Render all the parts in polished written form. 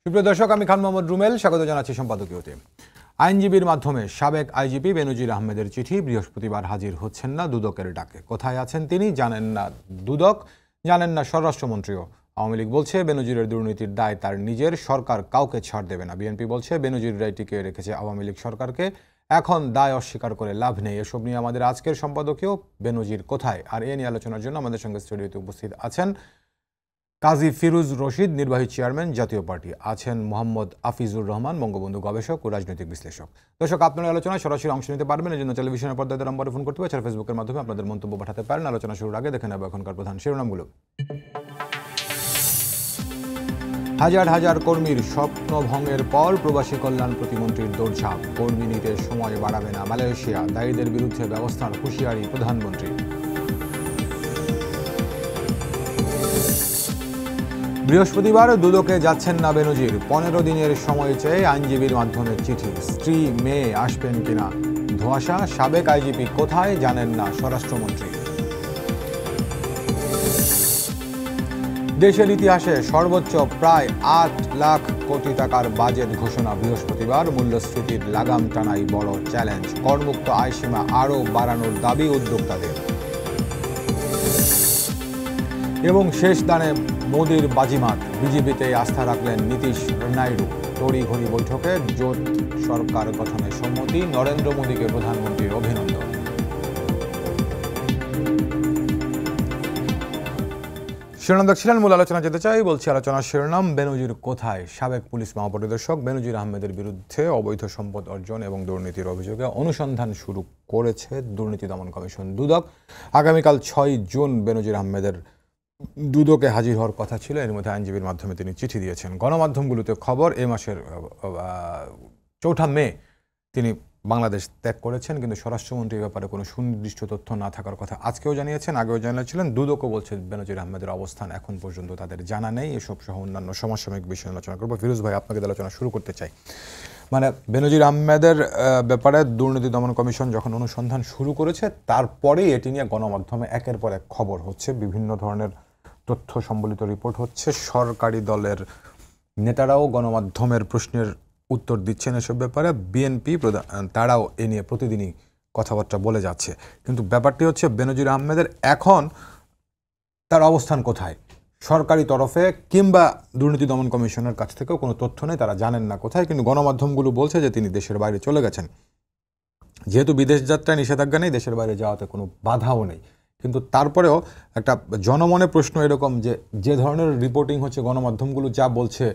সুপ্রিয় দর্শক, আমি খান মোহাম্মদ রুমেল স্বাগত জানাচ্ছি সম্পাদকীয়তে। আইনজীবীর মাধ্যমে সাবেক আইজিপি বেনজির আহমেদের চিঠি, বৃহস্পতিবার হাজির হচ্ছেন না দুদকের ডাকে। কোথায় আছেন তিনি জানেন না দুদক, জানেন না স্বরাষ্ট্রমন্ত্রীও। আওয়ামী লীগ বলছে বেনজিরের দুর্নীতির দায় তার নিজের, সরকার কাউকে ছাড় দেবে না। বিএনপি বলছে বেনজির রায় টিকিয়ে রেখেছে আওয়ামী লীগ সরকারকে, এখন দায় অস্বীকার করে লাভ নেই। এসব নিয়ে আমাদের আজকের সম্পাদকীয় বেনজির কোথায়, আর এ নিয়ে আলোচনার জন্য আমাদের সঙ্গে স্টুডিওতে উপস্থিত আছেন কাজী ফিরোজ রশিদ, নির্বাহী চেয়ারম্যান জাতীয় পার্টি, আছেন মোহাম্মদ আফিজুর রহমান, বঙ্গবন্ধু গবেষক ও রাজনৈতিক বিশ্লেষক। দর্শক, আপনারা আলোচনায় সরাসরি অংশ নিতে পারবেন। এর জন্য টেলিভিশনের পর্দায় নম্বরে ফোন করতে পারেন, ফেসবুকের মাধ্যমে আপনাদের মন্তব্য পাঠাতে পারেন। আলোচনা শুরুর আগে দেখে নেব এখনকার প্রধান শিরোনামগুলো। হাজার হাজার কর্মীর স্বপ্ন ভঙ্গের পর প্রবাসী কল্যাণ প্রতিমন্ত্রীর দৌড়ঝাঁপ, কর্মী নিতে সময় বাড়াবে না মালয়েশিয়া, দায়ীদের বিরুদ্ধে ব্যবস্থার হুঁশিয়ারি প্রধানমন্ত্রী। বৃহস্পতিবার দুদকে যাচ্ছেন না বেনজির, 15 দিনের সময় চেয়ে আইনজীবীর মাধ্যমে চিঠি। স্ত্রী মেয়ে আসবেন কিনা ধোঁয়াশা, সাবেক আইজিপি কোথায় জানেন না স্বরাষ্ট্রমন্ত্রী। দেশের ইতিহাসে সর্বোচ্চ প্রায় 8 লাখ কোটি টাকার বাজেট ঘোষণা বৃহস্পতিবার, মূল্যস্ফীতির লাগাম টানাই বড় চ্যালেঞ্জ, করমুক্ত আয়সীমা আরও বাড়ানোর দাবি উদ্যোক্তাদের। এবং শেষ দানে মোদির বাজিমাত, বিজেপিতে আস্থা রাখলেন নীতিশ নাইডু। তড়িঘড়ি বৈঠকে জোট সরকার গঠনে সম্মতি, নরেন্দ্র মোদীকে প্রধানমন্ত্রীর অভিনন্দন। শিরোনাম দেখছিলেন, মূল আলোচনা যেতে চাই। বলছি আলোচনার শিরোনাম বেনজির কোথায়। সাবেক পুলিশ মহাপরিদর্শক বেনজির আহমেদের বিরুদ্ধে অবৈধ সম্পদ অর্জন এবং দুর্নীতির অভিযোগে অনুসন্ধান শুরু করেছে দুর্নীতি দমন কমিশন দুদক। আগামীকাল 6 জুন বেনজির আহমেদের দুদকে হাজির হওয়ার কথা ছিল। এর মধ্যে আইনজীবীর মাধ্যমে তিনি চিঠি দিয়েছেন। গণমাধ্যমগুলোতে খবর, এ মাসের 4 মে তিনি বাংলাদেশ ত্যাগ করেছেন, কিন্তু স্বরাষ্ট্রমন্ত্রীর ব্যাপারে কোনো সুনির্দিষ্ট তথ্য না থাকার কথা আজকেও জানিয়েছেন, আগেও জানিয়েছিলেন। দুদকও বলছে বেনজির আহমেদের অবস্থান এখন পর্যন্ত তাদের জানা নেই। এসব সহ অন্যান্য সমসাময়িক বিষয়ে আলোচনা করবো। ফিরোজ ভাই, আপনাকে আলোচনা শুরু করতে চাই। মানে বেনজির আহমেদের ব্যাপারে দুর্নীতি দমন কমিশন যখন অনুসন্ধান শুরু করেছে, তারপরেই এটি নিয়ে গণমাধ্যমে একের পর এক খবর হচ্ছে, বিভিন্ন ধরনের তথ্য সম্বলিত রিপোর্ট হচ্ছে। সরকারি দলের নেতারাও গণমাধ্যমের প্রশ্নের উত্তর দিচ্ছেন এসব ব্যাপারে। বিএনপি তারাও এ নিয়ে প্রতিদিনই কথাবার্তা বলে যাচ্ছে। কিন্তু ব্যাপারটি হচ্ছে বেনজির আহমেদের এখন তার অবস্থান কোথায়। সরকারি তরফে কিংবা দুর্নীতি দমন কমিশনের কাছ থেকেও কোনো তথ্য নেই, তারা জানেন না কোথায়। কিন্তু গণমাধ্যমগুলো বলছে যে তিনি দেশের বাইরে চলে গেছেন। যেহেতু বিদেশ যাত্রায় নিষেধাজ্ঞা নেই, দেশের বাইরে যাওয়াতে কোনো বাধাও নেই, কিন্তু তারপরেও একটা জনমনে প্রশ্ন এরকম যে ধরনের রিপোর্টিং হচ্ছে, গণমাধ্যমগুলো যা বলছে,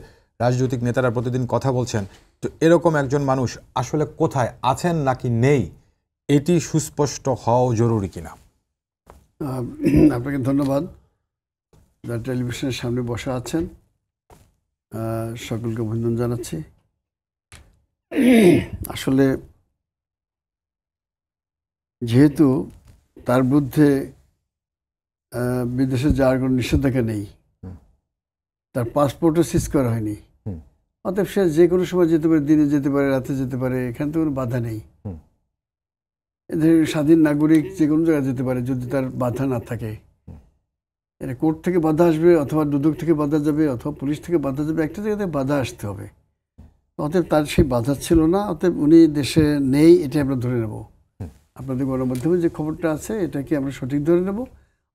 রাজনৈতিক নেতারা প্রতিদিন কথা বলছেন, তো এরকম একজন মানুষ আসলে কোথায় আছেন নাকি নেই, এটি সুস্পষ্ট হওয়া জরুরি কিনা। আপনাকে ধন্যবাদ। যারা টেলিভিশনের সামনে বসা আছেন সকলকে অভিনন্দন জানাচ্ছি। আসলে যেহেতু তার বিরুদ্ধে বিদেশে যাওয়ার কোনো নিষেধাজ্ঞা নেই, তার পাসপোর্টও সিজ করা হয়নি, অতএব সে যে কোনো সময় যেতে পারে, দিনে যেতে পারে, রাতে যেতে পারে, এখানে তো কোনো বাধা নেই। এদের স্বাধীন নাগরিক যে কোনো জায়গায় যেতে পারে যদি তার বাধা না থাকে। এটা কোর্ট থেকে বাধা আসবে, অথবা দুদক থেকে বাধা যাবে, অথবা পুলিশ থেকে বাধা যাবে, একটা জায়গাতে বাধা আসতে হবে। অতএব তার সেই বাধা ছিল না, অতএব উনি দেশে নেই, এটা আমরা ধরে নেব। আপনাদের গণমাধ্যমে যে খবরটা আছে এটাকে আমরা সঠিক ধরে নেব।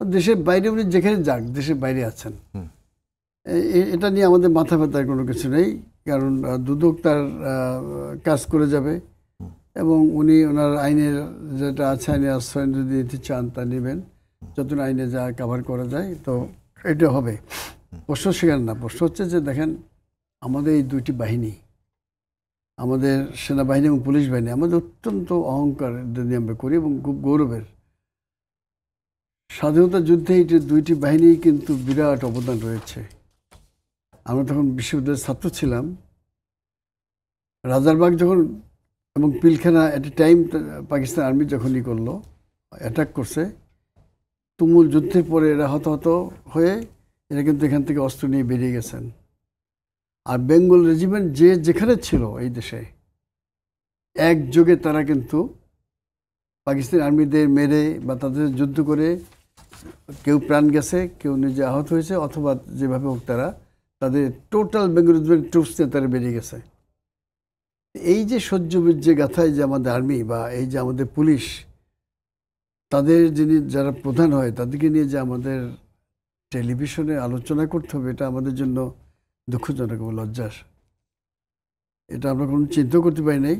দেশের বাইরে উনি যেখানে যাক, দেশের বাইরে আছেন, এটা নিয়ে আমাদের মাথা ব্যথার কোনো কিছু নেই। কারণ দুদক তার কাজ করে যাবে এবং উনি ওনার আইনের যেটা আছে, আইনের আশ্রয় যদি দিতে চান তা নেবেন, যতক্ষণ আইনে যা কভার করা যায় তো এটা হবে। প্রশ্ন সেখানে না, প্রশ্ন হচ্ছে যে দেখেন, আমাদের এই দুইটি বাহিনী, আমাদের সেনাবাহিনী এবং পুলিশ বাহিনী, আমাদের অত্যন্ত অহংকার যদি আমরা করি এবং খুব গৌরবের। স্বাধীনতা যুদ্ধে এই দুইটি বাহিনী কিন্তু বিরাট অবদান রয়েছে। আমরা তখন বিশ্ববিদ্যালয়ের ছাত্র ছিলাম। রাজারবাগ যখন এবং পিলখানা এট এ টাইম পাকিস্তান আর্মি যখনই করলো, অ্যাটাক করছে, তুমুল যুদ্ধের পরে এরা হতাহত হয়ে এরা কিন্তু এখান থেকে অস্ত্র নিয়ে বেরিয়ে গেছেন। আর বেঙ্গল রেজিমেন্ট যে যেখানে ছিল এই দেশে, একযোগে তারা কিন্তু পাকিস্তান আর্মিদের মেরে বা তাদের যুদ্ধ করে কেউ প্রাণ গেছে, কেউ নিজে আহত হয়েছে, অথবা যেভাবে হোক তারা তাদের টোটাল বেঙ্গল ট্রুপস নিয়ে তারা বেরিয়ে গেছে। এই যে সহ্যবীর যে গাথায় যে আমাদের আর্মি বা এই যে আমাদের পুলিশ, তাদের যিনি যারা প্রধান হয় তাদেরকে নিয়ে যে আমাদের টেলিভিশনে আলোচনা করতে হবে, এটা আমাদের জন্য দুঃখজনক এবং লজ্জার। এটা আমরা কোনো চিন্তা করতে পারি নাই।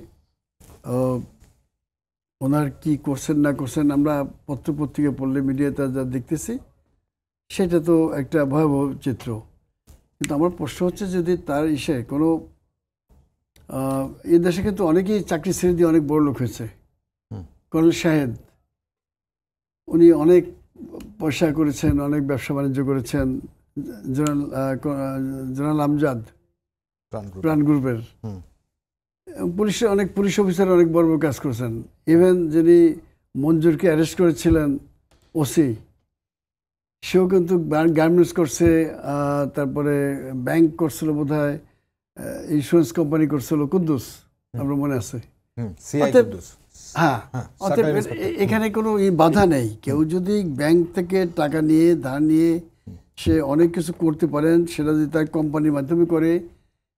ওনার কি করছেন না করছেন আমরা পত্রপত্রিকা পড়লে মিডিয়াতে যা দেখতেছি সেটা তো একটা ভয়াবহ চিত্র। কিন্তু আমার প্রশ্ন হচ্ছে যদি তার কোনো এই দেশে কিন্তু অনেকেই চাকরি ছেড়ে দিয়ে অনেক বড় লোক হয়েছে। কর্নেল শাহেদ উনি অনেক পয়সা করেছেন, অনেক ব্যবসা বাণিজ্য করেছেন। জেনারেল আমজাদ প্রাণ গ্রুপের পুলিশের অনেক পুলিশ অফিসার অনেক বড় বড় কাজ করেছেন। ইভেন যিনি মঞ্জুরকে অ্যারেস্ট করেছিলেন ওসি, সেও কিন্তু গার্মেন্টস করছে, তারপরে ব্যাংক করছিল বোধহয়, ইন্স্যুরেন্স কোম্পানি করছিল, কুদ্দুস আমরা মনে আছে। হ্যাঁ, অতএব এখানে কোনো বাধা নেই। কেউ যদি ব্যাংক থেকে টাকা নিয়ে ধার নিয়ে সে অনেক কিছু করতে পারেন, সেটা যদি তার কোম্পানির মাধ্যমে করে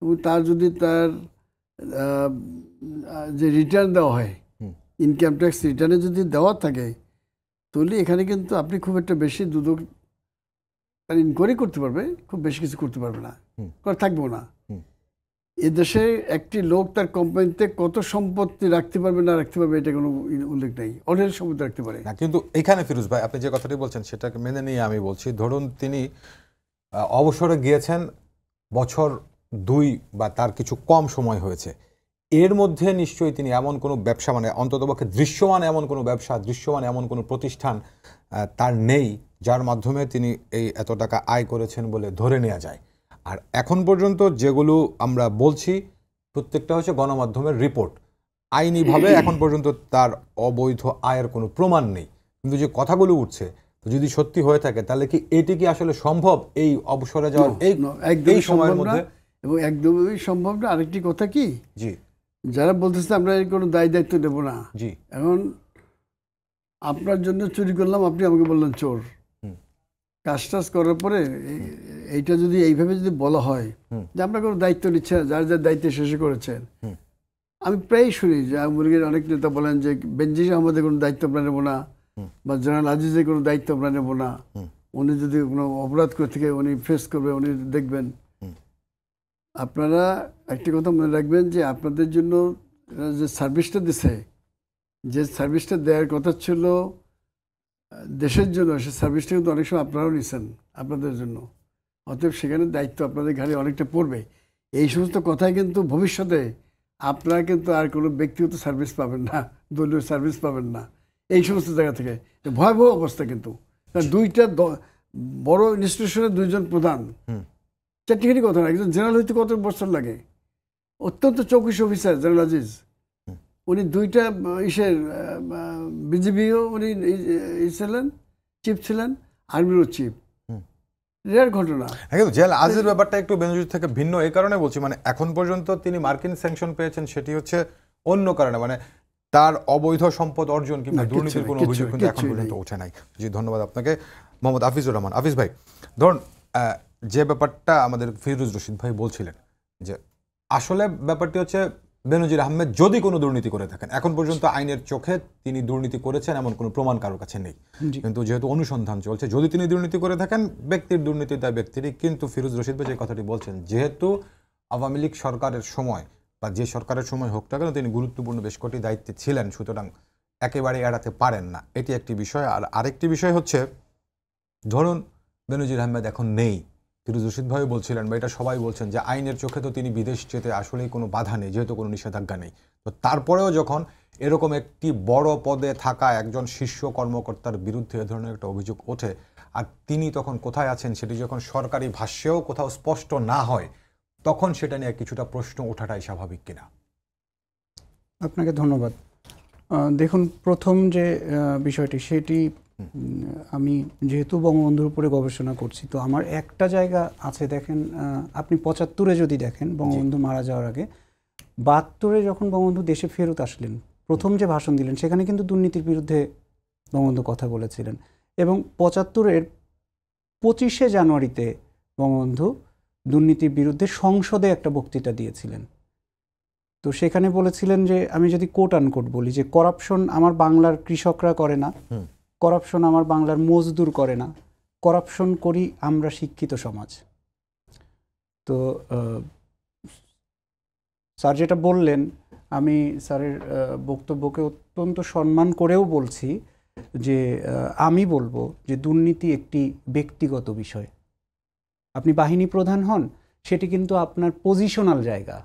এবং তার যদি তার যে রিটার্ন দেওয়া হয়, ইনকাম ট্যাক্স রিটার্নে যদি দেওয়া থাকে, তাহলে এখানে কিন্তু আপনি খুব একটা বেশি দুদক তার ইনকোয়ারি করতে পারবে, খুব বেশি কিছু করতে পারবে না, থাকবেও না। এদেশে একটি লোক তার কোম্পানিতে কত সম্পত্তি রাখতে পারবে না রাখতে পারবে এটা কোনো উল্লেখ নেই। অনেক সম্পত্তি রাখতে পারে না। কিন্তু এখানে ফিরোজ ভাই, আপনি যে কথাটি বলছেন সেটাকে মেনে নিয়ে আমি বলছি, ধরুন তিনি অবসরে গিয়েছেন বছর 2 বা তার কিছু কম সময় হয়েছে, এর মধ্যে নিশ্চয়ই তিনি এমন কোনো ব্যবসা, মানে অন্ততপক্ষে দৃশ্যমান এমন কোনো ব্যবসা, দৃশ্যমান এমন কোনো প্রতিষ্ঠান তার নেই যার মাধ্যমে তিনি এই এত টাকা আয় করেছেন বলে ধরে নেওয়া যায়। আর এখন পর্যন্ত যেগুলো আমরা বলছি প্রত্যেকটা হচ্ছে গণমাধ্যমের রিপোর্ট। আইনিভাবে এখন পর্যন্ত তার অবৈধ আয়ের কোনো প্রমাণ নেই। কিন্তু যে কথাগুলো উঠছে, তো যদি সত্যি হয়ে থাকে তাহলে কি এটি কি আসলে সম্ভব এই অবসরে যাওয়ার এই সময়ের মধ্যে? এবং একদমই সম্ভব না। আরেকটি কথা কি, জি, যারা বলতেছে আমরা এর কোনো দায়িত্ব নেব না, জি, এখন আপনার জন্য চুরি করলাম, আপনি আমাকে বললেন চোর। কাজ টাজ করার পরে এইটা যদি এইভাবে যদি বলা হয় যে আমরা কোনো দায়িত্ব নিচ্ছে না, যার যার দায়িত্ব শেষে করেছেন। আমি প্রায় শুনি যে আওয়ামী লীগের অনেক নেতা বলেন যে বেনজির আহমদের কোনো দায়িত্ব আমরা নেব না, বা জেনারেল আজিজের কোনো দায়িত্ব আমরা নেব না, উনি যদি কোনো অপরাধ করে থেকে উনি ফেস করবে, উনি দেখবেন। আপনারা একটি কথা মনে রাখবেন যে আপনাদের জন্য যে সার্ভিসটা দিছে, যে সার্ভিসটা দেওয়ার কথা ছিল দেশের জন্য, সে সার্ভিসটা কিন্তু অনেক সময় আপনারাও নিছেন আপনাদের জন্য। অতএব সেখানে দায়িত্ব আপনাদের ঘাড়ে অনেকটা পড়বে। এই সমস্ত কথাই কিন্তু ভবিষ্যতে আপনারা কিন্তু আর কোনো ব্যক্তিগত সার্ভিস পাবেন না, দলীয় সার্ভিস পাবেন না এই সমস্ত জায়গা থেকে। ভয়াবহ অবস্থা কিন্তু। দুইটা বড় ইনস্টিটিউশনের 2 জন প্রধান, চারটিখানি কথা না, একজন জেনারেল হইতে কত বছর লাগে, অত্যন্ত চৌকিশ অফিসার জেনারেল আজিজ, উনি 2টা বিজিবিও উনি ছিলেন, চিফ ছিলেন, আর্মিরও চিফ। রেয়ার ঘটনা। কিন্তু জেনারেল আজিজের ব্যাপারটা একটু বেনজির থেকে ভিন্ন এই কারণে বলছি, মানে এখন পর্যন্ত তিনি মার্কিন স্যাংশন পেয়েছেন সেটি হচ্ছে অন্য কারণে, মানে তার অবৈধ সম্পদ অর্জন কিংবা দুর্নীতির কোনো অভিযোগ কিন্তু এখন পর্যন্ত ওঠে নাই। জি, ধন্যবাদ আপনাকে মোহাম্মদ আফিজুর রহমান। আফিজ ভাই, ধরুন যে ব্যাপারটা আমাদের ফিরোজ রশিদ ভাই বলছিলেন যে আসলে ব্যাপারটি হচ্ছে বেনজির আহমেদ যদি কোনো দুর্নীতি করে থাকেন, এখন পর্যন্ত আইনের চোখে তিনি দুর্নীতি করেছেন এমন কোনো প্রমাণ কারোর কাছে নেই, কিন্তু যেহেতু অনুসন্ধান চলছে, যদি তিনি দুর্নীতি করে থাকেন, ব্যক্তির দুর্নীতি তাই ব্যক্তিরই। কিন্তু ফিরোজ রশিদ ভাই যে কথাটি বলছেন, যেহেতু আওয়ামী লীগ সরকারের সময় বা যে সরকারের সময় হোক না কেন তিনি গুরুত্বপূর্ণ বেশ কটি দায়িত্বে ছিলেন, সুতরাং একেবারে এড়াতে পারেন না, এটি একটি বিষয়। আর আরেকটি বিষয় হচ্ছে, ধরুন বেনজির আহমেদ এখন নেই, ফিরোজ রশিদ ভাই বলছিলেন বা এটা সবাই বলছেন যে আইনের চোখে তো তিনি বিদেশ যেতে আসলেই কোনো বাধা নেই, যেহেতু কোনো নিষেধাজ্ঞা নেই। তো তারপরেও যখন এরকম একটি বড় পদে থাকা একজন শীর্ষ কর্মকর্তার বিরুদ্ধে এ ধরনের একটা অভিযোগ ওঠে, আর তিনি তখন কোথায় আছেন সেটি যখন সরকারি ভাষ্যেও কোথাও স্পষ্ট না হয়, তখন সেটা নিয়ে কিছুটা প্রশ্ন ওঠাটাই স্বাভাবিক কিনা? আপনাকে ধন্যবাদ। দেখুন, প্রথম যে বিষয়টি সেটি আমি যেহেতু বঙ্গবন্ধুর উপরে গবেষণা করছি, তো আমার একটা জায়গা আছে, দেখেন আপনি 75-এ যদি দেখেন বঙ্গবন্ধু মারা যাওয়ার আগে, 72-এ যখন বঙ্গবন্ধু দেশে ফেরত আসলেন, প্রথম যে ভাষণ দিলেন সেখানে কিন্তু দুর্নীতির বিরুদ্ধে বঙ্গবন্ধু কথা বলেছিলেন। এবং 75-এর 25শে জানুয়ারিতে বঙ্গবন্ধু দুর্নীতির বিরুদ্ধে সংসদে একটা বক্তৃতা দিয়েছিলেন। তো সেখানে বলেছিলেন যে, আমি যদি কোট আনকোট বলি, যে করাপশন আমার বাংলার কৃষকরা করে না, করাপশন আমার বাংলার মজদুর করে না, করাপশন করি আমরা শিক্ষিত সমাজ। তো স্যার যেটা বললেন, আমি স্যারের বক্তব্যকে অত্যন্ত সম্মান করেও বলছি যে আমি বলবো যে দুর্নীতি একটি ব্যক্তিগত বিষয়। আপনি বাহিনী প্রধান হন, সেটি কিন্তু আপনার পজিশনাল জায়গা,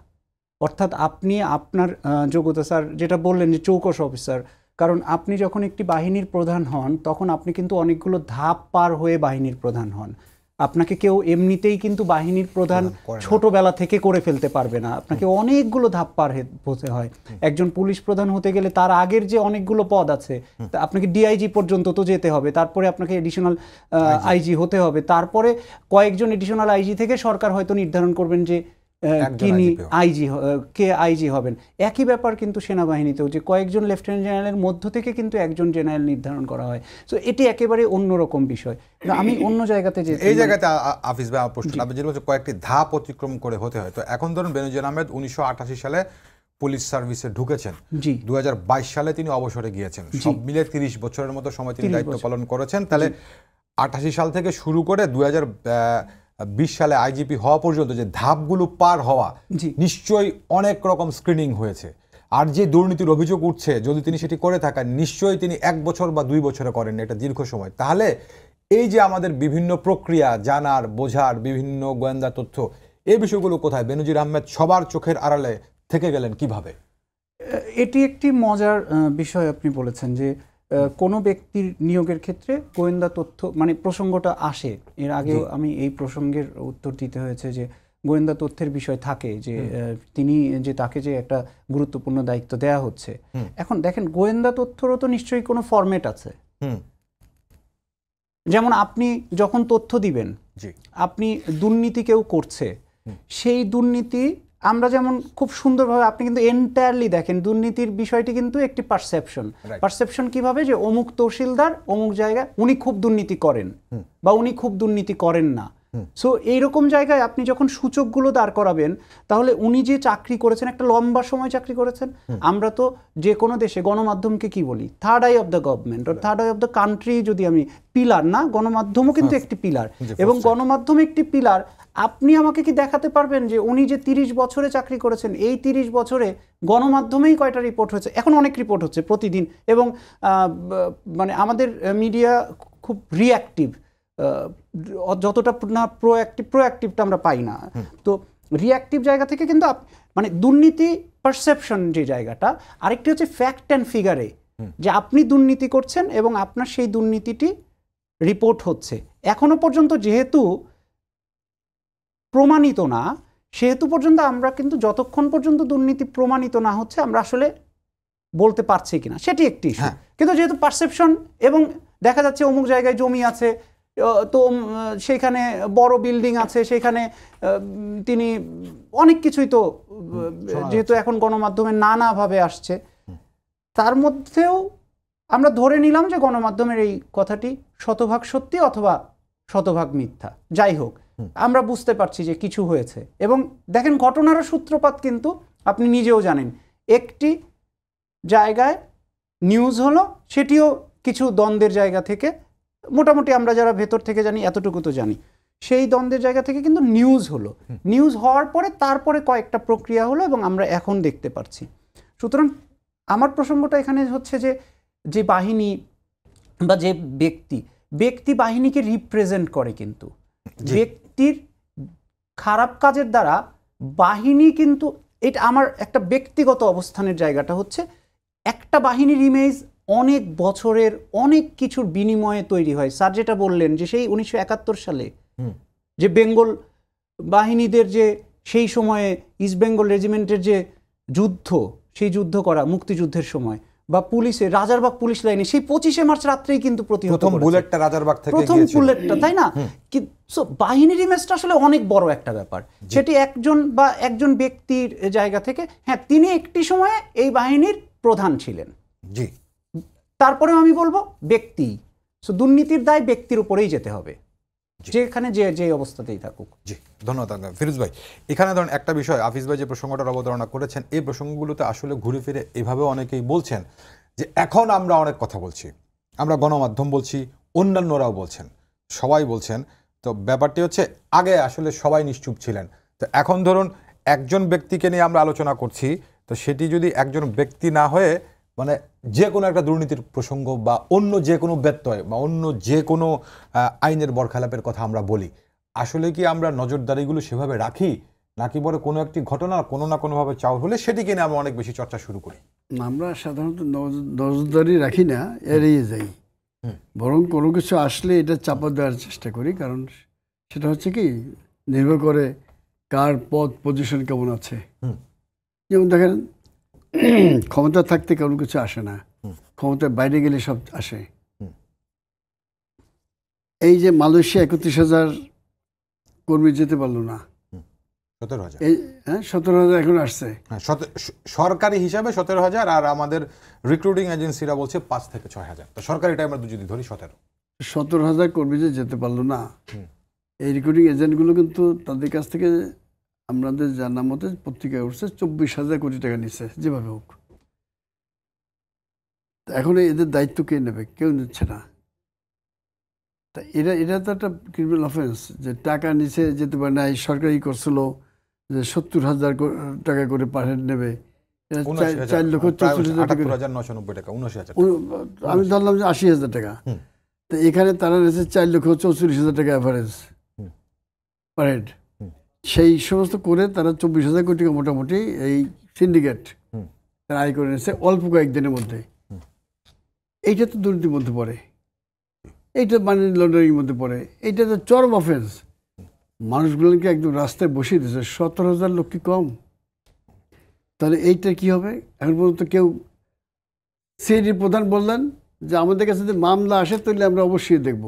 অর্থাৎ আপনি আপনার যোগ্যতা, স্যার যেটা বললেন যে চৌকস অফিসার, কারণ আপনি যখন একটি বাহিনীর প্রধান হন তখন আপনি কিন্তু অনেকগুলো ধাপ পার হয়ে বাহিনীর প্রধান হন। আপনাকে কেউ এমনিতেই কিন্তু বাহিনীর প্রধান ছোটবেলা থেকে করে ফেলতে পারবে না, আপনাকে অনেকগুলো ধাপ পার হতে হয়। একজন পুলিশ প্রধান হতে গেলে তার আগের যে অনেকগুলো পদ আছে, আপনাকে ডিআইজি পর্যন্ত তো যেতে হবে, তারপরে আপনাকে এডিশনাল আইজি হতে হবে, তারপরে কয়েকজন এডিশনাল আইজি থেকে সরকার হয়তো নির্ধারণ করবেন যে তিনি কে আইজি হবেন। একই ব্যাপার কিন্তু সেনাবাহিনীতেও, যে কয়েকজন লেফটেন্যান্ট জেনারেলের মধ্য থেকে কিন্তু একজন জেনারেল নির্ধারণ করা হয়। তো এটি একেবারে অন্যরকম বিষয়। আমি অন্য জায়গাতে যে এই জায়গাতে হাফিজ ভাই আমার প্রশ্ন, আপনি যেটা কয়েকটি ধাপ অতিক্রম করে হতে হয়, তো এখন ধরুন বেনজির আহমেদ 1988 সালে পুলিশ সার্ভিসে ঢুকেছেন, 2022 সালে তিনি অবসরে গিয়েছেন, সব মিলে 30 বছরের মতো সময় তিনি দায়িত্ব পালন করেছেন। তাহলে 88 সাল থেকে শুরু করে 2020 সালে আইজিপি হওয়া পর্যন্ত যে ধাপগুলো পার হওয়া, নিশ্চয়ই অনেক রকম স্ক্রিনিং হয়েছে। আর যে দুর্নীতির অভিযোগ উঠছে, যদি তিনি সেটি করে থাকেন, নিশ্চয়ই তিনি 1 বছর বা 2 বছরে করেন, এটা দীর্ঘ সময়। তাহলে এই যে আমাদের বিভিন্ন প্রক্রিয়া, জানার, বোঝার, বিভিন্ন গোয়েন্দা তথ্য, এই বিষয়গুলো কোথায়? বেনজির আহমেদ সবার চোখের আড়ালে থেকে গেলেন কিভাবে? এটি একটি মজার বিষয় আপনি বলেছেন যে কোনো ব্যক্তির নিয়োগের ক্ষেত্রে গোয়েন্দা তথ্য, মানে প্রসঙ্গটা আসে, এর আগেও আমি এই প্রসঙ্গের উত্তর দিতে হয়েছে যে গোয়েন্দা তথ্যের বিষয় থাকে, যে তিনি যে তাকে যে একটা গুরুত্বপূর্ণ দায়িত্ব দেয়া হচ্ছে। এখন দেখেন, গোয়েন্দা তথ্যরও তো নিশ্চয়ই কোনো ফরম্যাট আছে। যেমন আপনি যখন তথ্য দিবেন, আপনি দুর্নীতি কেউ করছে, সেই দুর্নীতি আমরা যেমন খুব সুন্দরভাবে, আপনি কিন্তু এন্টায়ারলি দেখেন দুর্নীতির বিষয়টি কিন্তু একটি পারসেপশন কিভাবে, যে অমুক তহসিলদার অমুক জায়গায় উনি খুব দুর্নীতি করেন বা উনি খুব দুর্নীতি করেন না। সো এইরকম জায়গায় আপনি যখন সূচকগুলো দাঁড় করাবেন, তাহলে উনি যে চাকরি করেছেন, একটা লম্বা সময় চাকরি করেছেন। আমরা তো যে কোনো দেশে গণমাধ্যমকে কি বলি, third eye of the government or third eye of the country, যদি আমি পিলার না, গণমাধ্যমও কিন্তু একটি পিলার, এবং গণমাধ্যম একটি পিলার। আপনি আমাকে কি দেখাতে পারবেন যে উনি যে 30 বছরে চাকরি করেছেন, এই 30 বছরে গণমাধ্যমেই কয়টা রিপোর্ট হয়েছে? এখন অনেক রিপোর্ট হচ্ছে প্রতিদিন, এবং মানে আমাদের মিডিয়া খুব রিঅ্যাক্টিভ, যতটা না প্রোঅ্যাক্টিভটা আমরা পাই না। তো রিঅ্যাক্টিভ জায়গা থেকে কিন্তু মানে দুর্নীতি পারসেপশন যে জায়গাটা, আরেকটি হচ্ছে ফ্যাক্ট অ্যান্ড ফিগারে, যে আপনি দুর্নীতি করছেন এবং আপনার সেই দুর্নীতিটি রিপোর্ট হচ্ছে। এখনো পর্যন্ত যেহেতু প্রমাণিত না, সেহেতু পর্যন্ত আমরা কিন্তু যতক্ষণ পর্যন্ত দুর্নীতি প্রমাণিত না হচ্ছে, আমরা আসলে বলতে পারছি কিনা সেটি একটি ইস্যু। কিন্তু যেহেতু পারসেপশন, এবং দেখা যাচ্ছে অমুক জায়গায় জমি আছে, তো সেখানে বড় বিল্ডিং আছে, সেখানে তিনি অনেক কিছুই তো, যেহেতু এখন গণমাধ্যমে নানাভাবে আসছে, তার মধ্যেও আমরা ধরে নিলাম যে গণমাধ্যমের এই কথাটি শতভাগ সত্যি অথবা শতভাগ মিথ্যা। যাই হোক, আমরা বুঝতে পারছি যে কিছু হয়েছে। এবং দেখেন, ঘটনার সূত্রপাত কিন্তু আপনি নিজেও জানেন, একটি জায়গায় নিউজ হলো, সেটিও কিছু দ্বন্দ্বের জায়গা থেকে, মোটামুটি আমরা যারা ভেতর থেকে জানি এতটুকু তো জানি, সেই দ্বন্দ্বের জায়গা থেকে কিন্তু নিউজ হলো। নিউজ হওয়ার পরে তারপরে কয়েকটা প্রক্রিয়া হলো, এবং আমরা এখন দেখতে পাচ্ছি। সুতরাং আমার প্রসঙ্গটা এখানে হচ্ছে যে, যে বাহিনী বা যে ব্যক্তি বাহিনীকে রিপ্রেজেন্ট করে, কিন্তু ব্যক্তির খারাপ কাজের দ্বারা বাহিনী কিন্তু, এটা আমার একটা ব্যক্তিগত অবস্থানের জায়গাটা হচ্ছে, একটা বাহিনীর ইমেজ অনেক বছরের অনেক কিছুর বিনিময়ে তৈরি হয়। স্যার যেটা বললেন যে সেই 1971 সালে যে বেঙ্গল বাহিনীদের যে সেই সময়ে ইস্ট বেঙ্গল রেজিমেন্টের যে যুদ্ধ, সেই যুদ্ধ করা মুক্তিযুদ্ধের সময়, বা পুলিশের রাজারবাগ পুলিশ লাইনে সেই 25শে মার্চ রাত্রেই কিন্তু প্রথম বুলেটটা রাজারবাগ থেকে প্রথম বুলেটটা, তাই না? সো বাহিনীর ইমেজটা আসলে অনেক বড় একটা ব্যাপার। সেটি একজন ব্যক্তির জায়গা থেকে, হ্যাঁ তিনি একটি সময়ে এই বাহিনীর প্রধান ছিলেন, জি, তারপরেও আমি বলবো ব্যক্তি, সো দুর্নীতির দায় ব্যক্তির উপরেই যেতে হবে। যেখানে যে যে অবস্থাতেই থাকুক। জি, ধন্যবাদ ফিরোজ ভাই। এখানে ধরুন একটা বিষয় হাফিজ ভাই যে প্রসঙ্গটার অবতারণা করেছেন, এই প্রসঙ্গগুলোতে আসলে ঘুরে ফিরে এভাবেও অনেকেই বলছেন যে এখন আমরা অনেক কথা বলছি, আমরা গণমাধ্যম বলছি, অন্যান্যরাও বলছেন, সবাই বলছেন। তো ব্যাপারটি হচ্ছে আগে আসলে সবাই নিশ্চুপ ছিলেন, তো এখন ধরুন একজন ব্যক্তিকে নিয়ে আমরা আলোচনা করছি, তো সেটি যদি একজন ব্যক্তি না হয়ে মানে যে কোনো একটা দুর্নীতির প্রসঙ্গ বা অন্য যে কোনো ব্যত্যয় বা অন্য যে কোনো আইনের বরখেলাপের কথা আমরা বলি, আসলে কি আমরা নজরদারিগুলো সেভাবে রাখি, নাকি বলে কোনো একটি ঘটনা কোনো না কোনোভাবে চাও হলে সেটিকে নিয়ে আমরা অনেক বেশি চর্চা শুরু করি? আমরা সাধারণত নজরদারি রাখি না, এড়িয়ে যাই। বরং কোনো কিছু আসলে এটা চাপা দেওয়ার চেষ্টা করি, কারণ সেটা হচ্ছে কি নির্ভর করে কার পদ পজিশন কেমন আছে। যেমন দেখেন ক্ষমতা থাকতে কোনো কিছু আসে না, ক্ষমতার বাইরে গেলে সব আসে। এই যে মালয়েশিয়া 31,000 কর্মী যেতে পারলো না, 17,000, এই 17,000 এখন আসছে। সরকারি হিসাবে 17,000, আর আমাদের রিক্রুটিং এজেন্সিরা বলছে 5 থেকে 6,000। তো সরকারিটা আমরা যদি ধরি 17,000 কর্মী যে যেতে পারলো না, এই রিক্রুটিং এজেন্টগুলো কিন্তু তাদের কাছ থেকে আমাদের জানা মতে পত্রিকায় উঠছে 24,000 কোটি টাকা নিচ্ছে যেভাবে হোক। এখন এদের দায়িত্ব কে নেবে? কেউ নিচ্ছে না। তা এটা তো একটা ক্রিমিনাল অফেন্স, যে টাকা নিচে যেতে পারে না। এই সরকারি করছিল যে 70,000 টাকা করে পার হেড নেবে, 4,64,990 টাকা, 79,000। আমি ধরলাম যে 80,000 টাকা। তো এখানে তারা নিয়েছে 4,64,000 টাকা অ্যাভারেজ পার হেড। সেই সমস্ত করে তারা 24,000 কোটি টাকা মোটামুটি এই সিন্ডিকেট তারা আয় করে নিয়েছে অল্প কয়েকদিনের মধ্যে। এইটা তো দুর্নীতির মধ্যে পড়ে, এইটা মানি লন্ডারিং মধ্যে পড়ে, এইটা তো চরম অফেন্স। মানুষগুলোকে একদম রাস্তায় বসিয়ে দিয়েছে। 17,000 লোক কি কম? তাহলে এইটা কি হবে? এখন পর্যন্ত কেউ, সিআইডি প্রধান বললেন যে আমাদের কাছে যদি মামলা আসে তাহলে আমরা অবশ্যই দেখব।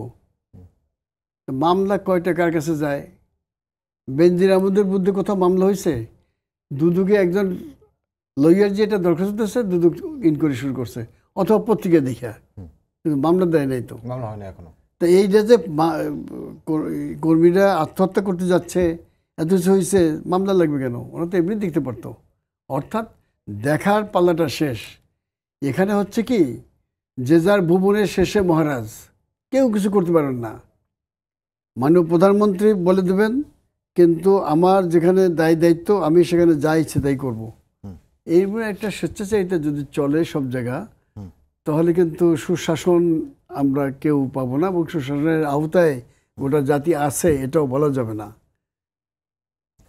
মামলা কয়টা কার কাছে যায়? বেনজির আহমেদের বিরুদ্ধে কোথাও মামলা হয়েছে? দুদুকে একজন লয়ার যে এটা দরখাস্ত দিয়েছে, দুদুক ইনকোয়ারি শুরু করছে, অথবা পত্রিকা দেখা, কিন্তু মামলা দেয় নাই। তো মামলা হয় না এখনো। তো এইটা যে কর্মীরা আত্মহত্যা করতে যাচ্ছে, এত কিছু হয়েছে, মামলা লাগবে কেন? ওরা তো এমনি দেখতে পারতো। অর্থাৎ দেখার পাল্লাটা শেষ। এখানে হচ্ছে কি, যে যার ভুবনের শেষে মহারাজ, কেউ কিছু করতে পারেন না। মাননীয় প্রধানমন্ত্রী বলে দেবেন, কিন্তু আমার যেখানে দায়িত্ব আমি সেখানে যা ইচ্ছে তাই করবো। এইভাবে একটা স্বেচ্ছাচারিতা যদি চলে সব জায়গা, তাহলে কিন্তু সুশাসন আমরা কেউ পাবো না, এবং সুশাসনের আওতায় গোটা জাতি আছে এটাও বলা যাবে না।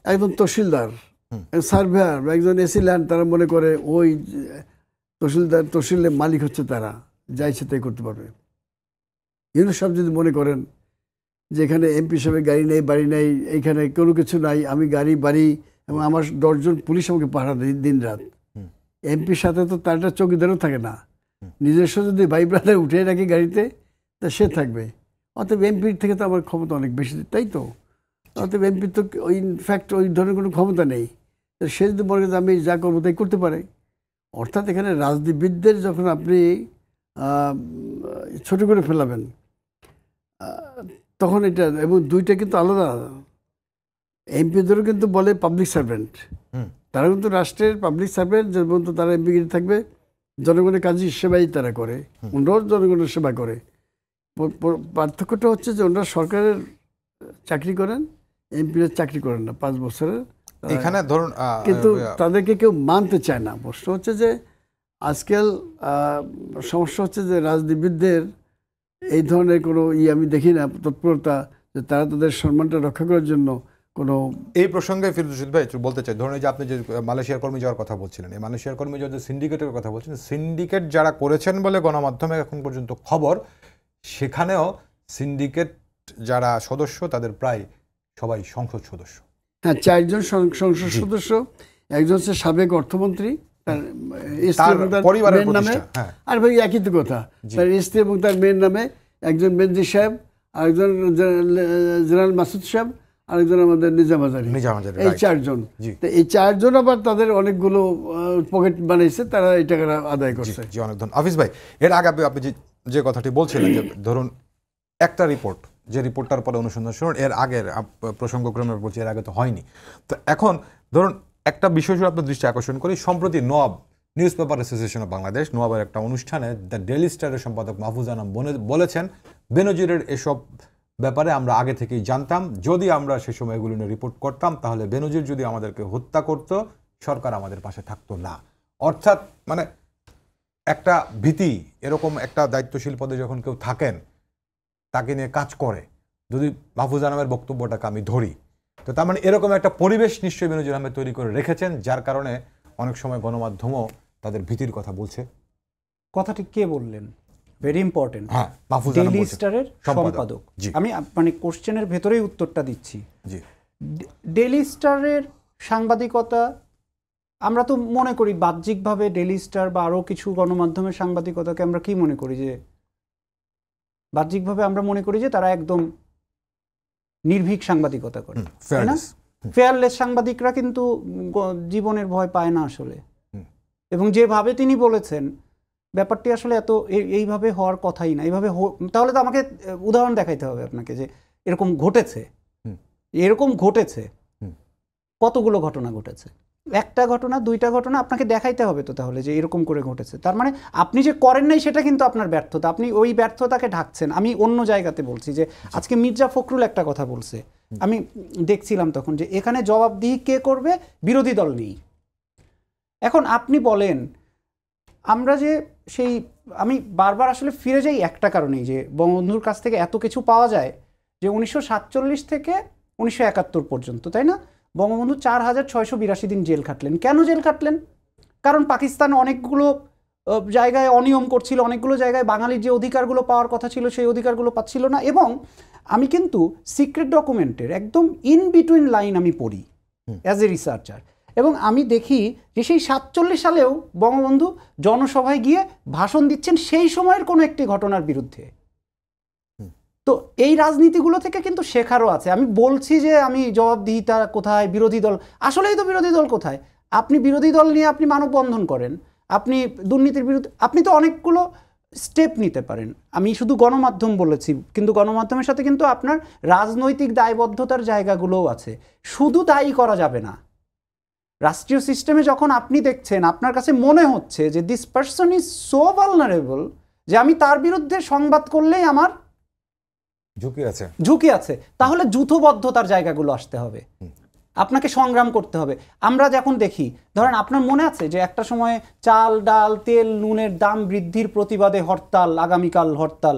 একজন তহসিলদার, সার্ভেয়ার বা একজন এসি ল্যান্ড, তারা মনে করে ওই তহসিলের মালিক হচ্ছে তারা, যা ইচ্ছে তাই করতে পারবে। ইউনুস সাহেব যদি মনে করেন যে এখানে এমপি সাহেবের গাড়ি নেই, বাড়ি নেই, এইখানে কোনো কিছু নাই, আমি গাড়ি বাড়ি এবং আমার 10 জন পুলিশ আমাকে পাহারা দেয় দিন রাত, এমপির সাথে তো তার একটা চৌকিদারও থাকে না। নিজস্ব যদি ভাই ব্রাদার উঠে রাখি গাড়িতে, তা সে থাকবে। অতএব এমপির থেকে তো আমার ক্ষমতা অনেক বেশি, তাই তো? অতএব এমপির তো ওই ইনফ্যাক্ট ওই ধরনের কোনো ক্ষমতা নেই। তো সে যদি বলে যে আমি যা করবো তাই করতে পারে। অর্থাৎ এখানে রাজনীতিবিদদের যখন আপনি ছোট করে ফেলাবেন, তখন এটা, এবং দুইটা কিন্তু আলাদা। এমপিদেরও কিন্তু বলে পাবলিক সার্ভেন্ট, তারা কিন্তু রাষ্ট্রের পাবলিক সার্ভেন্ট, যে পর্যন্ত তারা এমপিগিরি থাকবে, জনগণের কাজে সেবাই তারা করে, ওনারাও জনগণের সেবা করে। পার্থক্যটা হচ্ছে যে ওনারা সরকারের চাকরি করেন, এমপিরা চাকরি করেন না 5 বছরের। এখানে ধরুন কিন্তু তাদেরকে কেউ মানতে চায় না। প্রশ্ন হচ্ছে যে আজকাল সমস্যা হচ্ছে যে রাজনীতিবিদদের এই ধরনের কোনো আমি দেখি না তৎপরতা, যে তারা তাদের সম্মানটা রক্ষা করার জন্য কোনো। এই প্রসঙ্গে ফিরোজ ভাই একটু বলতে চাই, ধরুন এই যে আপনি যে মালয়েশিয়ার কর্মী যাওয়ার কথা বলছিলেন, এই মালয়েশিয়ার কর্মী যাওয়ার যে সিন্ডিকেটের কথা বলছেন, সিন্ডিকেট যারা করেছেন বলে গণমাধ্যমে এখন পর্যন্ত খবর, সেখানেও সিন্ডিকেট যারা সদস্য তাদের প্রায় সবাই সংসদ সদস্য। হ্যাঁ, 4 জন সংসদ সদস্য, একজন হচ্ছে সাবেক অর্থমন্ত্রী, তার মেয়ের নামে, আর ভাই একই তো কথা, তার স্ত্রী এবং তার মেয়ের নামে, একজন বেনজির সাহেব, আরেকজন জেনারেল মাসুদ সাহেব, আরেকজন আমাদের নিজাম হাজারী, এই 4 জন। তো এই 4 জন আবার তাদের অনেকগুলো পকেট বানাইছে, তারা এই টাকাটা আদায় করছে। জি, অনেক ধন্যবাদ হাফিজ ভাই। এর আগে আপনি যে কথাটি বলছিলেন, যে ধরুন একটা রিপোর্ট যে রিপোর্টটার পরে অনুসন্ধান শুনুন, এর আগের প্রসঙ্গক্রমে বলছি, এর আগে তো হয়নি। তো এখন ধরুন একটা বিষয় আপনার দৃষ্টি আকর্ষণ করি, সম্প্রতি NOAB newspaper association of Bangladesh নোয়াবের একটা অনুষ্ঠানে দ্য ডেইলি স্টারের সম্পাদক মাহফুজ আনাম বলেছেন বেনজিরের এসব ব্যাপারে আমরা আগে থেকেই জানতাম, যদি আমরা সে সময় এগুলো নিয়ে রিপোর্ট করতাম তাহলে বেনজির যদি আমাদেরকে হত্যা করত সরকার আমাদের পাশে থাকতো না। অর্থাৎ মানে একটা ভীতি, এরকম একটা দায়িত্বশীল পদে যখন কেউ থাকেন তাকে নিয়ে কাজ করে, যদি মাহফুজ আনামের বক্তব্যটাকে আমি ধরি, তো তার মানে এরকম একটা পরিবেশ নিশ্চয়ই বেনজির আহমেদ তৈরি করে রেখেছেন, যার কারণে অনেক সময় গণমাধ্যমও তাদের ভীতির কথা বলছে। কথাটি কে বললেন? Very important. হ্যাঁ, মাহফুজ আনাম ডেইলি স্টারের সম্পাদক। আমি মানে কোশ্চেনের ভেতরেই উত্তরটা দিচ্ছি। জি, ডেইলি স্টারের সাংবাদিকতা আমরা তো মনে করি বাহ্যিকভাবে ডেইলি স্টার বা আরও কিছু গণমাধ্যমের সাংবাদিকতাকে আমরা কি মনে করি, যে বাহ্যিকভাবে আমরা মনে করি যে তারা একদম নির্ভীক সাংবাদিকতা করে, তাই না? ফেয়ারলেস সাংবাদিকরা কিন্তু জীবনের ভয় পায় না আসলে, এবং যেভাবে তিনি বলেছেন ব্যাপারটি আসলে এত এইভাবে হওয়ার কথাই না। এইভাবে তাহলে তো আমাকে উদাহরণ দেখাইতে হবে আপনাকে যে এরকম ঘটেছে, এরকম ঘটেছে, কতগুলো ঘটনা ঘটেছে, একটা ঘটনা, দুইটা ঘটনা আপনাকে দেখাইতে হবে তো তাহলে যে এরকম করে ঘটেছে। তার মানে আপনি যে করেন নাই সেটা কিন্তু আপনার ব্যর্থতা, আপনি ওই ব্যর্থতাকে ঢাকছেন। আমি অন্য জায়গাতে বলছি যে আজকে মির্জা ফখরুল একটা কথা বলছে, আমি দেখছিলাম তখন যে এখানে জবাবদিহি কে করবে, বিরোধী দল নেই। এখন আপনি বলেন, আমরা যে সেই, আমি বারবার আসলে ফিরে যাই একটা কারণেই, যে বঙ্গবন্ধুর কাছ থেকে এত কিছু পাওয়া যায় যে 1947 থেকে 1971 পর্যন্ত, তাই না? বঙ্গবন্ধু 4682 দিন জেল খাটলেন। কেন জেল খাটলেন? কারণ পাকিস্তান অনেকগুলো জায়গায় অনিয়ম করছিল, অনেকগুলো জায়গায় বাঙালির যে অধিকারগুলো পাওয়ার কথা ছিল সেই অধিকারগুলো পাচ্ছিল না। এবং আমি কিন্তু সিক্রেট ডকুমেন্টের একদম ইন বিটুইন লাইন আমি পড়ি অ্যাজ এ রিসার্চার, এবং আমি দেখি যে সেই 47 সালেও বঙ্গবন্ধু জনসভায় গিয়ে ভাষণ দিচ্ছেন সেই সময়ের কোনো একটি ঘটনার বিরুদ্ধে। তো এই রাজনীতিগুলো থেকে কিন্তু শেখারও আছে। আমি বলছি যে আমি জবাবদিহিতা কোথায়, বিরোধী দল, আসলেই তো বিরোধী দল কোথায়? আপনি বিরোধী দল নিয়ে আপনি মানববন্ধন করেন, আপনি দুর্নীতির বিরুদ্ধে আপনি তো অনেকগুলো স্টেপ নিতে পারেন। আমি শুধু গণমাধ্যম বলেছি, কিন্তু গণমাধ্যমের সাথে কিন্তু আপনার রাজনৈতিক দায়বদ্ধতার জায়গাগুলোও আছে। শুধু দায়ী করা যাবে না। রাষ্ট্রীয় সিস্টেমে যখন আপনি দেখছেন, আপনার কাছে মনে হচ্ছে যে this person is so vulnerable যে আমি তার বিরুদ্ধে সংবাদ করলেই আমার ঝুঁকি আছে, তাহলে যূথবদ্ধতার জায়গাগুলো আসতে হবে, আপনাকে সংগ্রাম করতে হবে। আমরা যখন দেখি, ধরেন আপনার মনে আছে যে একটা সময়ে চাল, ডাল, তেল, নুনের দাম বৃদ্ধির প্রতিবাদে হরতাল, আগামীকাল হরতাল।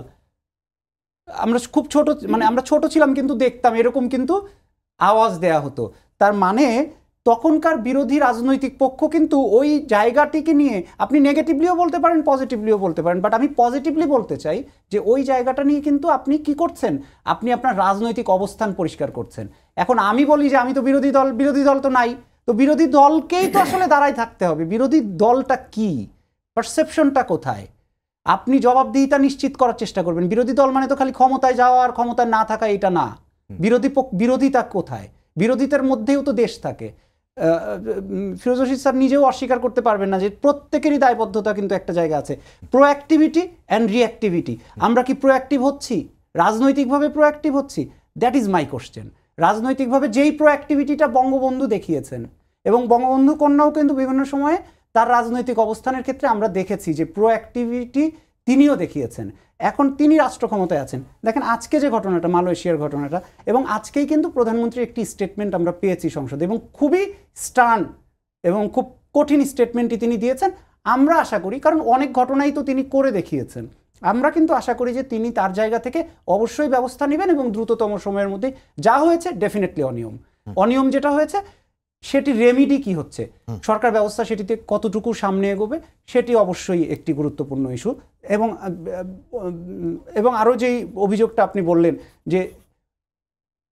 আমরা খুব ছোট, মানে আমরা ছোট ছিলাম কিন্তু দেখতাম এরকম কিন্তু আওয়াজ দেয়া হতো। তার মানে তখনকার বিরোধী রাজনৈতিক পক্ষ কিন্তু ওই জায়গাটিকে নিয়ে, আপনি নেগেটিভলিও বলতে পারেন, পজিটিভলিও বলতে পারেন, বাট আমি পজিটিভলি বলতে চাই যে ওই জায়গাটা নিয়ে কিন্তু আপনি কি করছেন, আপনি আপনার রাজনৈতিক অবস্থান পরিষ্কার করছেন। এখন আমি বলি যে আমি তো বিরোধী দল তো নাই, তো বিরোধী দলকেই তো আসলে দাঁড়ায় থাকতে হবে। বিরোধী দলটা কি, পারসেপশনটা কোথায়, আপনি জবাবদিহিতা নিশ্চিত করার চেষ্টা করবেন। বিরোধী দল মানে তো খালি ক্ষমতায় যাওয়া আর ক্ষমতায় না থাকা, এটা না। বিরোধিতা কোথায়? বিরোধিতার মধ্যেও তো দেশ থাকে। ফিরোজ রশিদ স্যার নিজেও অস্বীকার করতে পারবেন না যে প্রত্যেকেরই দায়বদ্ধতা কিন্তু একটা জায়গা আছে। প্রোঅ্যাক্টিভিটি অ্যান্ড রিঅ্যাক্টিভিটি, আমরা কি প্রোঅ্যাক্টিভ হচ্ছি, রাজনৈতিকভাবে প্রোঅ্যাক্টিভ হচ্ছি? That is my question. রাজনৈতিকভাবে যেই প্রোঅ্যাক্টিভিটিটা বঙ্গবন্ধু দেখিয়েছেন, এবং বঙ্গবন্ধু কন্যাও কিন্তু বিভিন্ন সময়ে তার রাজনৈতিক অবস্থানের ক্ষেত্রে আমরা দেখেছি যে প্রোঅ্যাক্টিভিটি তিনিও দেখিয়েছেন। এখন তিনি রাষ্ট্র ক্ষমতায় আছেন। দেখেন আজকে যে ঘটনাটা, মালয়েশিয়ার ঘটনাটা, এবং আজকেই কিন্তু প্রধানমন্ত্রীর একটি স্টেটমেন্ট আমরা পেয়েছি সংসদে, এবং খুবই স্টার্ন এবং খুব কঠিন স্টেটমেন্টটি তিনি দিয়েছেন। আমরা আশা করি, কারণ অনেক ঘটনাই তো তিনি করে দেখিয়েছেন, আমরা কিন্তু আশা করি যে তিনি তার জায়গা থেকে অবশ্যই ব্যবস্থা নেবেন, এবং দ্রুততম সময়ের মধ্যে যা হয়েছে ডেফিনেটলি অনিয়ম যেটা হয়েছে সেটি রেমিডি কি হচ্ছে, সরকার ব্যবস্থা সেটিতে কতটুকু সামনে এগোবে, সেটি অবশ্যই একটি গুরুত্বপূর্ণ ইস্যু। এবং আরও যেই অভিযোগটা আপনি বললেন যে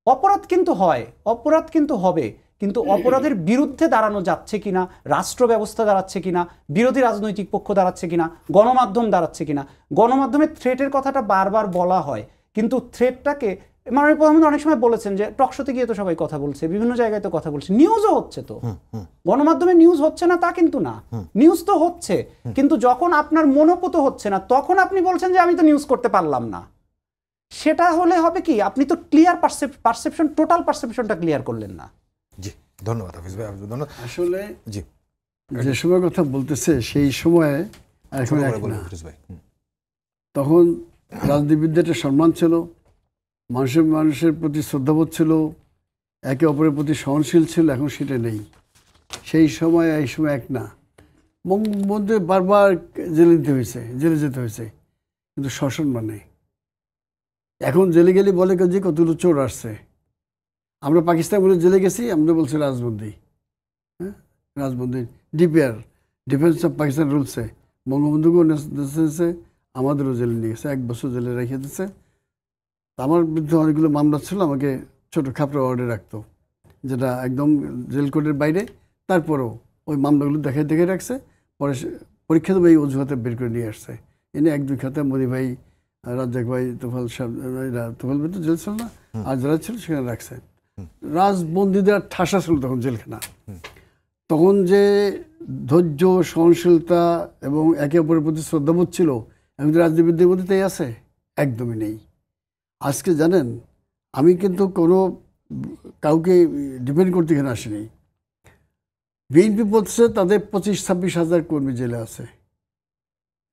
অপরাধ কিন্তু হয়, অপরাধ কিন্তু হবে, কিন্তু অপরাধের বিরুদ্ধে দাঁড়ানো যাচ্ছে কিনা, রাষ্ট্র ব্যবস্থা দাঁড়াচ্ছে কিনা, বিরোধী রাজনৈতিক পক্ষ দাঁড়াচ্ছে কিনা, গণমাধ্যম দাঁড়াচ্ছে কিনা। গণমাধ্যমে থ্রেটের কথাটা বারবার বলা হয়, কিন্তু থ্রেটটাকে মাননীয় প্রধানমন্ত্রী অনেক সময় বলেছেন যে টকশোতে গিয়ে তো সবাই কথা বলছে, বিভিন্ন জায়গায় তো কথা বলছে, নিউজও হচ্ছে। তো গণমাধ্যমে নিউজ হচ্ছে না তা কিন্তু না, নিউজ তো হচ্ছে, কিন্তু যখন আপনার মনোপুত হচ্ছে না তখন আপনি বলছেন যে আমি তো নিউজ করতে পারলাম না। সেটা হলে হবে কি, আপনি তো ক্লিয়ার পারসেপশন, টোটাল পারসেপশনটা ক্লিয়ার করলেন না। জি, ধন্যবাদ হাফিজ ভাই, ধন্যবাদ। আসলে জি, যে সময় কথা বলতেছে সেই সময়ে এখন এক না। হাফিজ ভাই, তখন রাজনীতিবিদদের সম্মান ছিল, মানুষের প্রতি শ্রদ্ধাবোধ ছিল, একে অপরের প্রতি সহনশীল ছিল। এখন সেটা নেই। সেই সময় এই সময় এক না। বঙ্গবন্ধু বারবার জেলে যেতে হয়েছে, কিন্তু সসম্মানে। এখন জেলে গেলে বলে যে কতগুলো চোর আসছে। আমরা পাকিস্তান বলে জেলে গেছি, আমরা বলছি রাজবন্দি। হ্যাঁ, রাজবন্দি ডিপিআর, ডিফেন্স অফ পাকিস্তান রুলসে বঙ্গবন্ধুকেও নিয়েছে, আমাদেরও জেলে নিয়ে গেছে, 1 বছর জেলে রেখে দিচ্ছে। আমার বিরুদ্ধে অনেকগুলো মামলা ছিল, আমাকে ছোটো খাপড়া ওয়ার্ডে রাখতো, যেটা একদম জেল কোর্টের বাইরে। তারপরেও ওই মামলাগুলো দেখে রাখছে। পরে পরীক্ষা দেবে এই অজুহাতে বের করে নিয়ে আসছে। এনে 1-2 খাতে মোদি ভাই, রাজ্জাক ভাই, তোফাল ভাই তো জেল ছিল না, আর যারা ছিল সেখানে রাখছে। রাজবন্দীদের ঠাসা ছিল তখন জেলখানা। তখন যে ধৈর্য, সহনশীলতা এবং একে অপরের প্রতি শ্রদ্ধাবোধ ছিল, এখন রাজনীতিবিদদের মধ্যে তাই আছে? একদমই নেই। আজকে জানেন, আমি কিন্তু কোনো কাউকে ডিপেন্ড করতে এখানে আসিনি। বিএনপি বলছে তাদের 25-26 হাজার কর্মী জেলে আছে।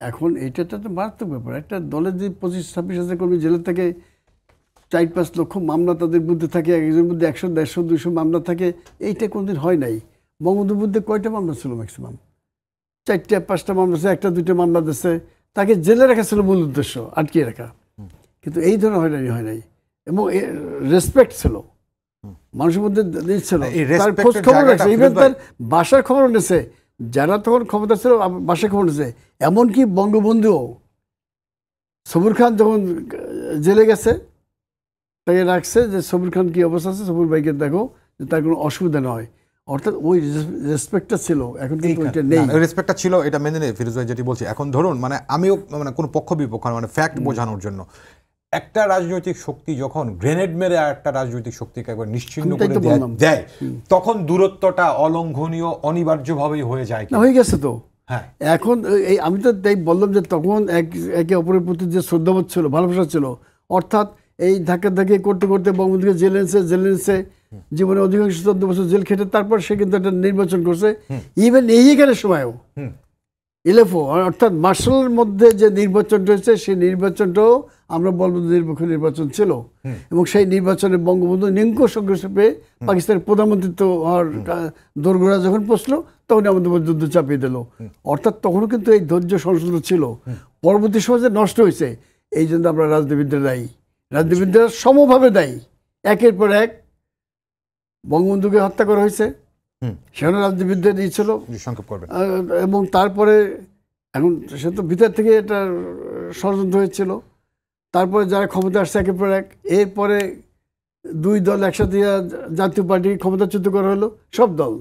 এখন এটা একটা মারাত্মক ব্যাপার। একটা দলের যে 25-26 হাজার কর্মী জেলে থাকে, 4-5 লক্ষ মামলা তাদের মধ্যে থাকে, একজনের মধ্যে 100, 150, 200 মামলা থাকে, এইটা কোনদিন হয় নাই। বঙ্গবন্ধুর মধ্যে কয়টা মামলা ছিল? ম্যাক্সিমাম 4-5টা মামলা ছিল, 1-2টা মামলা দিচ্ছে। তাকে জেলে রাখা ছিল মূল উদ্দেশ্য, আটকিয়ে রাখা। কিন্তু এই ধরনের হয় নাই। এবং রেসপেক্ট ছিল মানুষের মধ্যে, ছিল তার খোঁজ খবর রাখছে, ইভেন তার বাসার খবর নিয়েছে। যারা তখন ক্ষমতা ছিল বাসার খবর নিয়েছে। এমনকি বঙ্গবন্ধুও সবুর খান যখন জেলে গেছে, তাকে রাখছে যে সবুর খান কি অবস্থা আছে, সবুর ভাইকে দেখো, যে তার কোনো অসুবিধা নয়। অর্থাৎ ওই রেসপেক্টটা ছিল, এখন কিন্তু ওইটা নেই। রেসপেক্টটা ছিল, এটা মেনে নেই ফিরোজ ভাই যেটি বলছি। এখন ধরুন, মানে আমিও মানে কোনো পক্ষ বিপক্ষ, মানে ফ্যাক্ট বোঝানোর জন্য, একটা রাজনৈতিক শক্তি যখন গ্রেনেড মেরে একটা রাজনৈতিক শক্তিকে একবার নিশ্চিহ্ন করে দেয়, তখন দূরত্বটা অলঙ্ঘনীয় অনিবার্যভাবেই হয়ে যায়। হয়ে গেছে তো। হ্যাঁ, এখন এই আমি তো তাই বললাম যে তখন একে অপরের প্রতি যে শ্রদ্ধাবোধ ছিল, ভালোবাসা ছিল। অর্থাৎ এই ধাক্কাধাক্কি করতে করতে বঙ্গবন্ধুকে জেলে এনেছে, জীবনে অধিকাংশ 14 বছর জেল খেটে তারপর সে কিন্তু একটা নির্বাচন করছে। ইভেন এই এখানের সময়ও ইলেফো, অর্থাৎ মার্শালের মধ্যে যে নির্বাচনটা হয়েছে, সেই নির্বাচনটাও আমরা বলবো নিরপেক্ষ নির্বাচন ছিল। এবং সেই নির্বাচনে বঙ্গবন্ধু নিঙ্ক সংঘর্ষ পেয়ে পাকিস্তানের প্রধানমন্ত্রিত্ব হওয়ার দোরগোড়া যখন পৌঁছলো, তখন আমাদের যুদ্ধ চাপিয়ে দিল। অর্থাৎ তখনও কিন্তু এই ধৈর্য সংশোধন ছিল। পরবর্তী সময় যে নষ্ট হয়েছে, এই জন্য আমরা রাজনীতিবিদরা দায়ী, রাজনীতিবিদরা সমভাবে দায়ী। একের পর এক বঙ্গবন্ধুকে হত্যা করা হয়েছে, সেখানে রাজনীতিবিদদের দিয়েছিল। এবং তারপরে এখন সে তো ভিতর থেকে এটা ষড়যন্ত্র হয়েছিল। তারপরে যারা ক্ষমতা আসছে একের পর এক, এরপরে 2 দল একসাথে জাতীয় পার্টি ক্ষমতাচ্যুত করা হলো। সব দল,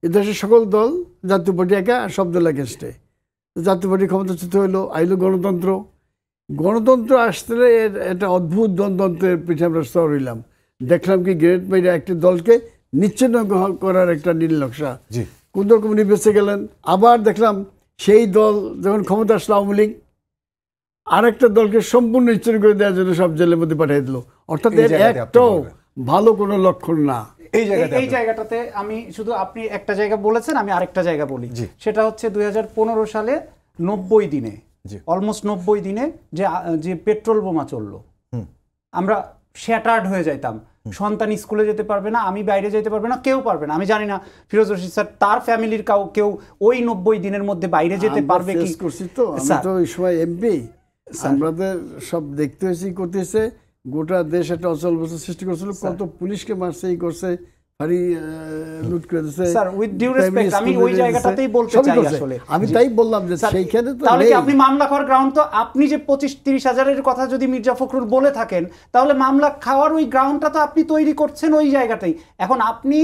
এদেশের সকল দল, জাতীয় পার্টি একা, আর সব দল এগেন্স্টে। জাতীয় পার্টি ক্ষমতাচ্যুত হইলো, আইলো গণতন্ত্র। গণতন্ত্র আসলে একটা অদ্ভুত দ্বন্দ্বের পিঠে আমরা স্তর হইলাম। দেখলাম কি গ্রেনেড মেরে একটি দলকে নিচ্ছিন্ন করার একটা নীল নকশা। কোন রকম বেঁচে গেলেন। আবার দেখলাম সেই দল যখন ক্ষমতা আসলো, আওয়ামী লীগ, আরেকটা দলকে সম্পূর্ণ নিচ্ছিন্ন করে দেওয়ার জন্য সব জেলের মধ্যে পাঠিয়ে দিল। অর্থাৎ এর একটাও ভালো কোনো লক্ষণ না। এই জায়গাটাতে আমি শুধু, আপনি একটা জায়গা বলেছেন, আমি আরেকটা জায়গা বলি। সেটা হচ্ছে 2015 সালে 90 দিনে, অলমোস্ট 90 দিনে যে পেট্রোল বোমা চললো, আমরা শ্যাটার্ড হয়ে যাইতাম। সন্তান স্কুলে যেতে পারবে না, আমি বাইরে যেতে পারবে না, কেউ পারবে না। আমি জানি না ফিরোজ রশিদ স্যার তার ফ্যামিলির কেউ ওই 90 দিনের মধ্যে বাইরে যেতে পারবে কি? আমি তো ওই সময় এমপি, আমাদের সব দেখতে হয়েছে, করতে হয়েছে। গোটা দেশ একটা অচল অবস্থা সৃষ্টি করছিল। কত পুলিশকে মারছে, এই করছে, লুট করে দিয়েছে। স্যার, উইথ ডিউ রেসপেক্ট, আমি ওই জায়গাটাতেই বলতে চাই আসলে। আমি তাই বললাম যে সেইখানে তো তাহলে কি আপনি মামলা খাওয়ার গ্রাউন্ড, তো আপনি যে 25-30 হাজারের কথা যদি মির্জা ফখরুল বলে থাকেন, তাহলে মামলা খাওয়ার ওই গ্রাউন্ডটা তো আপনি তৈরি করছেন ওই জায়গাটাই। এখন আপনি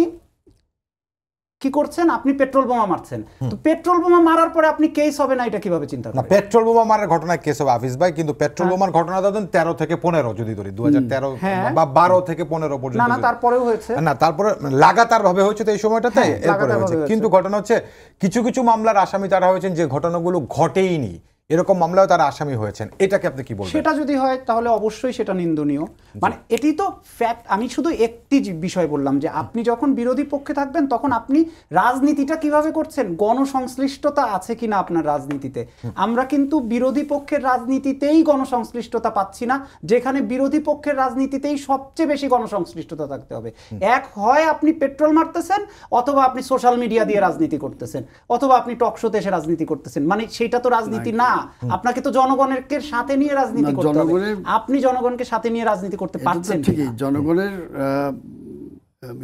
কি করছেন? আপনি পেট্রোল বোমা মারছেন। তো পেট্রোল বোমা মারার পরে আপনি কেস হবে না, এটা কিভাবে চিন্তা করেন? পেট্রোল বোমা মারার ঘটনায় কেস হবে হাফিজ ভাই, কিন্তু পেট্রোল বোমার ঘটনা ধরুন 13 থেকে 15 যদি ধরি, 2013 বা 12 থেকে 15 পর্যন্ত। না, তারপরেও হয়েছে। না, তারপরে লাগাতার ভাবে হয়েছে তো এই সময়টাতে, এরপরে হয়েছে। কিন্তু ঘটনা হচ্ছে কিছু কিছু মামলার আসামি তারা হয়েছেন যে ঘটনাগুলো ঘটেইনি, এরকম মামলায় তারা আসামি হয়েছেন, এটাকে আপনি কি বলবেন? সেটা যদি হয় তাহলে অবশ্যই সেটা নিন্দনীয়। মানে এটি তো ফ্যাক্ট। আমি শুধু একটি বিষয় বললাম যে আপনি যখন বিরোধী পক্ষে থাকবেন তখন আপনি রাজনীতিটা কিভাবে করছেন, গণসংশ্লিষ্টতা আছে কিনা আপনার রাজনীতিতে। আমরা কিন্তু বিরোধী পক্ষের রাজনীতিতেই গণসংশ্লিষ্টতা পাচ্ছি না, যেখানে বিরোধী পক্ষের রাজনীতিতেই সবচেয়ে বেশি গণসংশ্লিষ্টতা থাকতে হবে। এক হয় আপনি পেট্রোল মারতেছেন, অথবা আপনি সোশ্যাল মিডিয়া দিয়ে রাজনীতি করতেছেন, অথবা আপনি টক শোতে এসে রাজনীতি করতেছেন। মানে সেটা তো রাজনীতি না। আপনাকে তো জনগণের সাথে নিয়ে রাজনীতি করতে হবে। আপনি জনগণকে সাথে নিয়ে রাজনীতি করতে পারছেন ঠিকই। জনগণের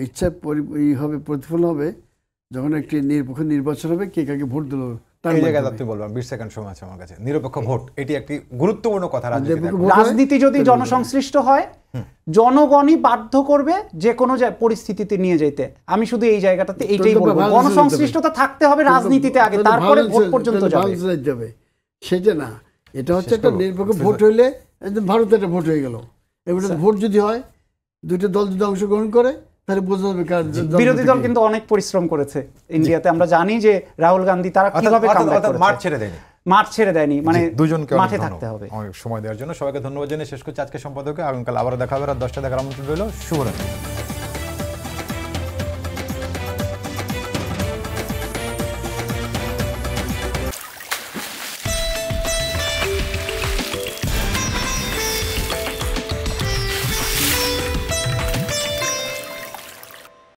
ইচ্ছা হবে, প্রতিফলন হবে যখন একটি নিরপেক্ষ নির্বাচন হবে, কে কাকে ভোট দিল। এই জায়গায় আপনি বলবেন 20 সেকেন্ড সময় আছে আমার কাছে। নিরপেক্ষ ভোট এটি একটি গুরুত্বপূর্ণ কথা রাজনীতিতে। রাজনীতি যদি জনসংশ্লিষ্ট হয়, জনগণই বাধ্য করবে যে কোনো পরিস্থিতিতে নিয়ে যেতে। আমি শুধু এই জায়গাটাতে এইটাই বলবো, গণসংশ্লিষ্টতা থাকতে হবে রাজনীতিতে আগে, তারপরে ভোট পর্যন্ত যাবে। সেটা না, এটা হচ্ছে একটা নিরপেক্ষ ভোট হইলে ভারতে একটা ভোট হয়ে গেল। এবার ভোট যদি হয়, দুইটা দল যদি অংশগ্রহণ করে, তাহলে বোঝা যাবে কার। বিরোধী দল কিন্তু অনেক পরিশ্রম করেছে ইন্ডিয়াতে। আমরা জানি যে রাহুল গান্ধী তারা কিভাবে মাঠ ছেড়ে দেয়নি, মানে দুজনকে মাঠে থাকতে হবে। অনেক সময় দেওয়ার জন্য সবাইকে ধন্যবাদ জানিয়ে শেষ করছি আজকে সম্পাদকে। আগামীকাল আবারও দেখা হবে রাত 10টায় দেখার আমন্ত্রণ রইল। শুভরাত্রি।